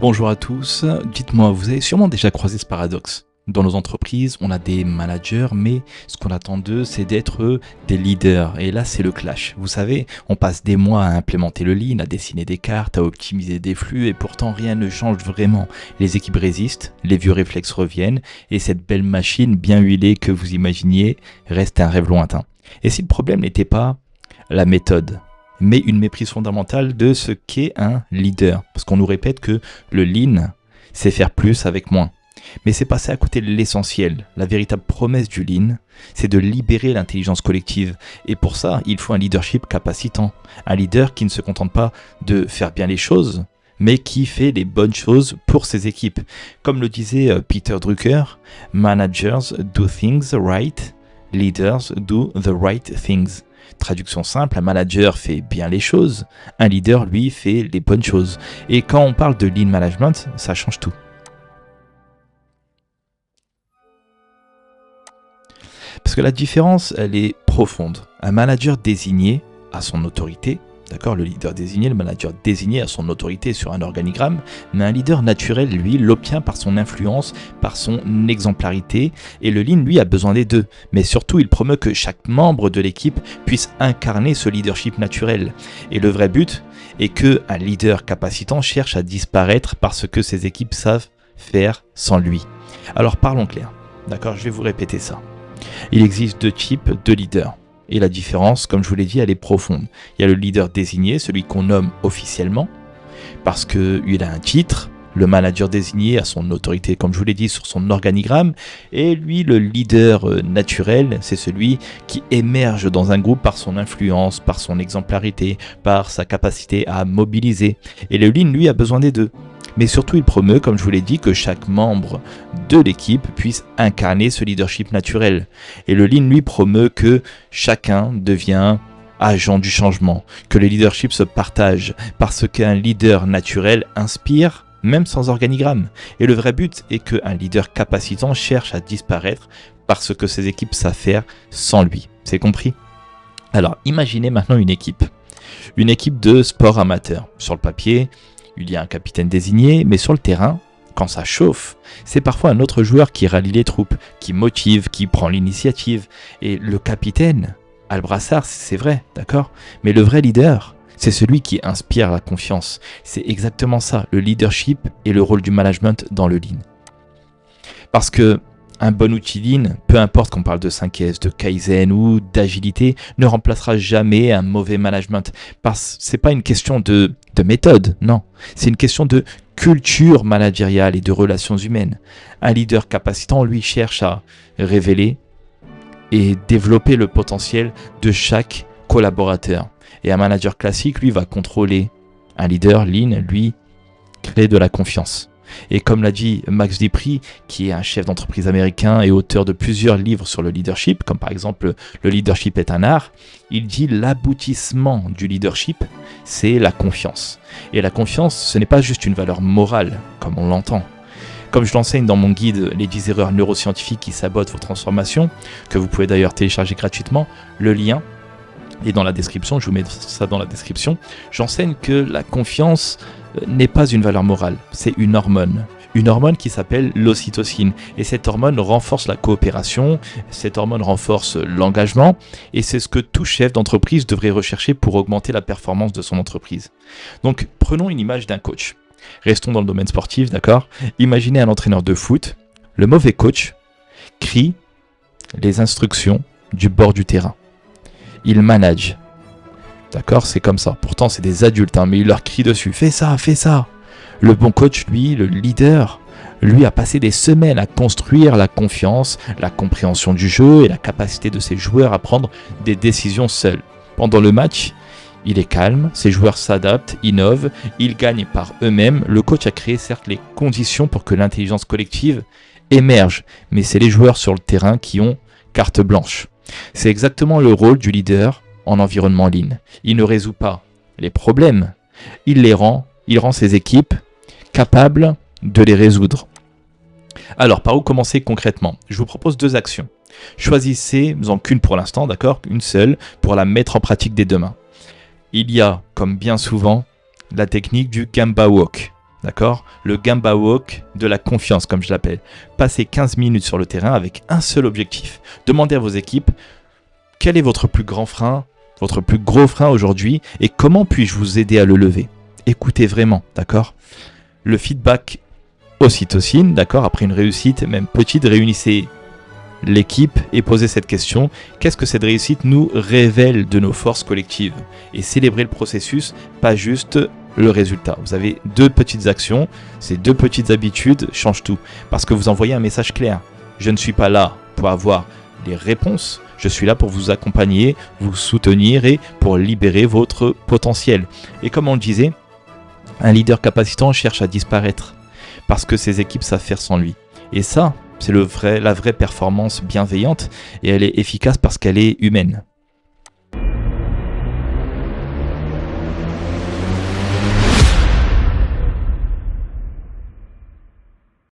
Bonjour à tous, dites-moi, vous avez sûrement déjà croisé ce paradoxe. Dans nos entreprises, on a des managers, mais ce qu'on attend d'eux, c'est d'être des leaders. Et là, c'est le clash. Vous savez, on passe des mois à implémenter le lean, à dessiner des cartes, à optimiser des flux, et pourtant rien ne change vraiment. Les équipes résistent, les vieux réflexes reviennent, et cette belle machine bien huilée que vous imaginiez reste un rêve lointain. Et si le problème n'était pas la méthode, mais une méprise fondamentale de ce qu'est un leader. Parce qu'on nous répète que le lean, c'est faire plus avec moins. Mais c'est passer à côté de l'essentiel. La véritable promesse du lean, c'est de libérer l'intelligence collective. Et pour ça, il faut un leadership capacitant. Un leader qui ne se contente pas de faire bien les choses, mais qui fait les bonnes choses pour ses équipes. Comme le disait Peter Drucker, managers do things right, leaders do the right things. Traduction simple, un manager fait bien les choses, un leader, lui, fait les bonnes choses. Et quand on parle de lean management, ça change tout. Parce que la différence, elle est profonde. Un manager désigné a son autorité, d'accord, le leader désigné, le manager désigné a son autorité sur un organigramme, mais un leader naturel, lui, l'obtient par son influence, par son exemplarité, et le lean, lui, a besoin des deux. Mais surtout, il promeut que chaque membre de l'équipe puisse incarner ce leadership naturel. Et le vrai but est qu'un leader capacitant cherche à disparaître parce que ses équipes savent faire sans lui. Alors parlons clair, d'accord, je vais vous répéter ça. Il existe deux types de leaders. Et la différence, comme je vous l'ai dit, elle est profonde. Il y a le leader désigné, celui qu'on nomme officiellement, parce qu'il a un titre. Le manager désigné a son autorité, comme je vous l'ai dit, sur son organigramme. Et lui, le leader naturel, c'est celui qui émerge dans un groupe par son influence, par son exemplarité, par sa capacité à mobiliser. Et le lean, lui, a besoin des deux. Mais surtout, il promeut, comme je vous l'ai dit, que chaque membre de l'équipe puisse incarner ce leadership naturel. Et le lean, lui, promeut que chacun devient agent du changement, que le leadership se partage, parce qu'un leader naturel inspire, même sans organigramme. Et le vrai but est qu'un leader capacitant cherche à disparaître parce que ses équipes savent faire sans lui. C'est compris ? Alors, imaginez maintenant une équipe de sport amateur. Sur le papier, il y a un capitaine désigné, mais sur le terrain, quand ça chauffe, c'est parfois un autre joueur qui rallie les troupes, qui motive, qui prend l'initiative. Et le capitaine a le brassard, c'est vrai, d'accord ? Mais le vrai leader, c'est celui qui inspire la confiance. C'est exactement ça, le leadership et le rôle du management dans le lean. Parce que un bon outil lean, peu importe qu'on parle de 5S, de Kaizen ou d'agilité, ne remplacera jamais un mauvais management. Parce que c'est pas une question de méthode, non. C'est une question de culture managériale et de relations humaines. Un leader capacitant, lui, cherche à révéler et développer le potentiel de chaque collaborateur. Et un manager classique, lui, va contrôler. Un leader lean, lui, crée de la confiance. Et comme l'a dit Max Dupri, qui est un chef d'entreprise américain et auteur de plusieurs livres sur le leadership, comme par exemple Le leadership est un art, il dit l'aboutissement du leadership, c'est la confiance. Et la confiance, ce n'est pas juste une valeur morale, comme on l'entend. Comme je l'enseigne dans mon guide Les 10 erreurs neuroscientifiques qui sabotent vos transformations, que vous pouvez d'ailleurs télécharger gratuitement, le lien est dans la description, je vous mets ça dans la description, j'enseigne que la confiance n'est pas une valeur morale, c'est une hormone qui s'appelle l'ocytocine. Et cette hormone renforce la coopération, cette hormone renforce l'engagement, et c'est ce que tout chef d'entreprise devrait rechercher pour augmenter la performance de son entreprise. Donc prenons une image d'un coach. Restons dans le domaine sportif, d'accord ? Imaginez un entraîneur de foot. Le mauvais coach crie les instructions du bord du terrain. Il manage. D'accord, c'est comme ça. Pourtant, c'est des adultes, mais il leur crie dessus. Fais ça, fais ça. Le bon coach, lui, le leader, lui a passé des semaines à construire la confiance, la compréhension du jeu et la capacité de ses joueurs à prendre des décisions seuls. Pendant le match, il est calme, ses joueurs s'adaptent, innovent, ils gagnent par eux-mêmes. Le coach a créé certes les conditions pour que l'intelligence collective émerge, mais c'est les joueurs sur le terrain qui ont carte blanche. C'est exactement le rôle du leader en environnement lean. Il ne résout pas les problèmes, il rend ses équipes capables de les résoudre. Alors, par où commencer concrètement ? Je vous propose 2 actions. Choisissez-en qu'une pour l'instant, d'accord ? Une seule, pour la mettre en pratique dès demain. Il y a, comme bien souvent, la technique du Gemba Walk. D'accord ? Le Gamba Walk de la confiance, comme je l'appelle. Passez 15 minutes sur le terrain avec un seul objectif. Demandez à vos équipes quel est votre plus grand frein, votre plus gros frein aujourd'hui et comment puis-je vous aider à le lever. Écoutez vraiment, d'accord ? Le feedback ocytocine, d'accord ? Après une réussite, même petite, réunissez l'équipe et posez cette question. Qu'est-ce que cette réussite nous révèle de nos forces collectives ? Et célébrez le processus, pas juste le résultat. Vous avez 2 petites actions, ces 2 petites habitudes changent tout. Parce que vous envoyez un message clair. Je ne suis pas là pour avoir les réponses, je suis là pour vous accompagner, vous soutenir et pour libérer votre potentiel. Et comme on le disait, un leader capacitant cherche à disparaître parce que ses équipes savent faire sans lui. Et ça, c'est la vraie performance bienveillante et elle est efficace parce qu'elle est humaine.